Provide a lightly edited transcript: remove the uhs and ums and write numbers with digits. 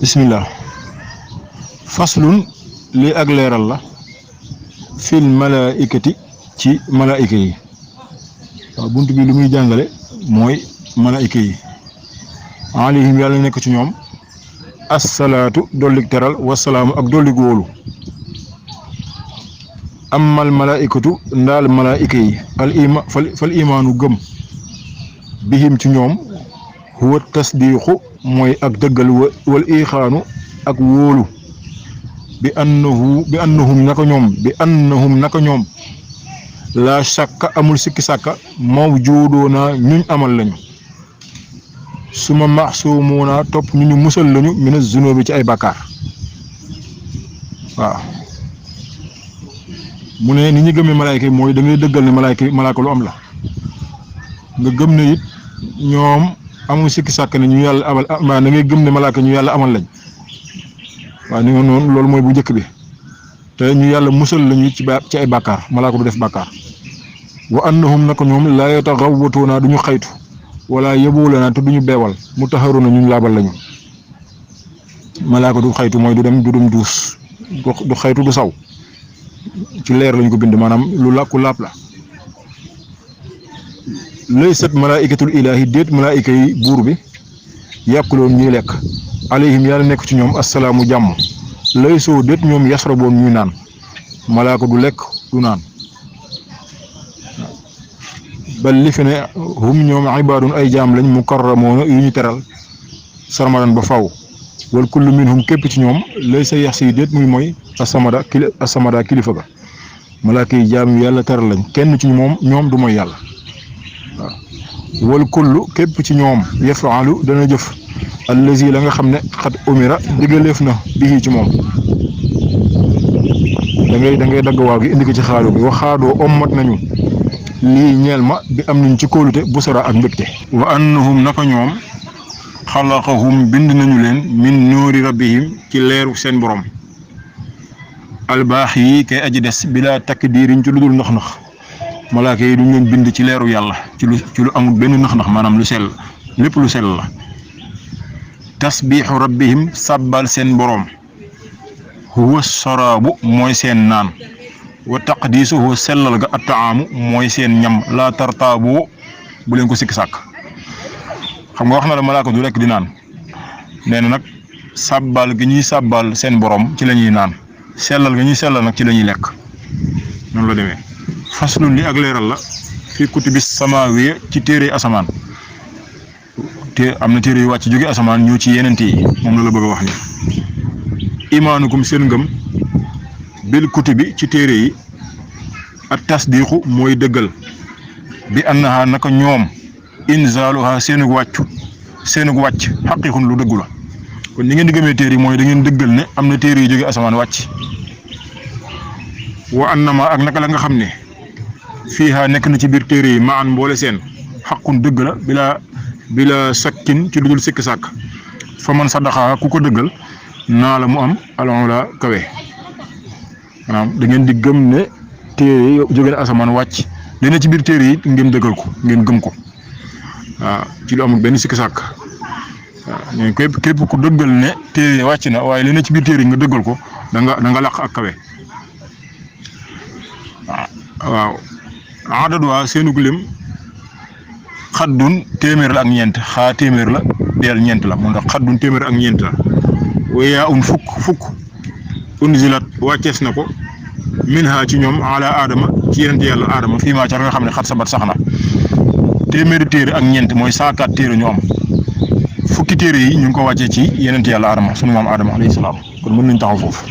bismillah faslun lii ak leeral la fil malaikati ci malaayika yi waaw bunt bi lu muy jàngale mooy malaayika yi alayhim yàlla nekk ci ñoom assalaatu dollig teral wasalaamu ak dollig wóolu amal malaikatu ndaal malaayika yi fal imaanu gëm bihim ci ñoom huwa tasdiqu mooy ak dëggal wal ixaanu ak wóolu bi annahum naka ñoom laa shakka amul sikki sàkka mawjuudoona ñuñ amal lañu suma maxsuumuuna topp ñu musal lañu mina zunubi ci ay bàkkaar waaw mu ne ni ñu gëmee malaayka yi mooy da ngay dëggal ne malaayka lu am la nga gëm ne it ñoom amul sikki sàkk ne ñu yàlla amal da ngay gëm ne malaayka ñu yàlla amal lañ waaw ni nga noonu loolu mooy bu njëkk bi te ñu yàlla musal lañu ci ay bàkkaar malaaka du def bàkkaar wa annahum naka ñoom laa yataxawwatuuna duñu xaytu wala yëboolana te duñu beewal mu taxaruuna ñu laabal lañu malaaka du xaytu mooy du dem duus du xaytu du saw ci leer lañ ko bind maanaam lu làkku laab la laysat malaa'ikatul ilaahi déet malaayika yi buur bi yàquloon ñuy lekk alayhim yàlla nekk ci ñoom assalaamu jàmm lay soo déet ñoom yasraboon ñuy naan malaaka du lekk du naan bal li fi ne hum ñoom ibaadun ay jaam lañ mukarramoona yu ñu teral sarmadan ba faw wal kullu minhum képp ci ñoom lay sa yax si déet muy mooy asamada kilifa ga malaaka yi jaam yu yàlla teral lañ kenn ci ñoom du mooy yàlla waaw wal kullu képp ci ñoom yafaalu dana jëf allazi la nga xam ne xat umira digaleef na bii ci moom da ngay dagg waaw gi indi ko ci xaalu gi waxaadoo ommat nañu lii ñeel ma bi am nañ ci kóolute busara ak mbégte wa annahum naka ñoom xalaqahum bind nañu leen min nuuri rabbihim ci leeru seen borom albaax yi kay aji des bilaa takk diiriñ ci lu dul nax-nax malaaka yi duñ leen bind ci leeru yàlla ci lu amul benn nax-nax maanaam lu sell lépp lu sell la tasbiixu rabbihim sàbbal seen boroom huwa saraabu mooy seen naan wa taqdiisuhu sellal ga attaamu mooy seen ñam laa tartaabu bu leen ko sikki sàkk xam nga wax na la malaaka du rekk di naan nee na nag sàbbal gi ñuy sàbbal seen boroom ci la ñuy naan sellal ga ñuy sellal nag ci la ñuy lekk noonu la demee faslun li ak leeral la fi kutubi samaawiya ci téere asamaan te am na téere yu wàcc jóge asamaan ñëw ci yeneen yi moom la bëgg a wax ni imaanukum seen ngëm bil kutubi ci téere yi at tasdiqu mooy dëggal bi annaha naka ñoom inzaaluha seenug wàcc xaqiiqun lu dëggu la kon ni ngeen di gëmee téere yi mooy da ngeen dëggal ne am na téere yu jóge asamaan wàcc wa annama ak naka la nga xam ne fiiha nekk na ci biir téere yi maan mboole seen xaqun dëgg la bila sakkin ci lu dul sikk sàkk fa man saddaxa ku ko dëggal naa la mu am alhamdulilah kawe maanaam da ngeen di gëm ne téere yi jóge na asamaan wàcc dina ci biir téere yi ngeen dëggal ko ngeen gëm ko waaw ci lu amul benn sikk sàkk waaw ñooy képp ku dëggal ne téere yi wàcc na waaye li ne ci biir téere yi nga dëggal ko da nga laq ak kawe waaw adad waa seenug lim xaddun téeméer la ak ñeent xaa téeméer la deel ñeent la moo tax xaddun téeméer ak ñeent la wayaa fukk unzilat wàccees na ko min ha ci ñoom ala aadama ci yenent yàlla aadama fii maa ca nga xam ne xat sabat sax na téeméeri téere ak ñeent mooy 104 téere ñu am fukki téere yi ñu ngi ko wàccee ci yenent yàlla aadama sunu maam aadama alayhi salaam kon mën nañ taxaw foofu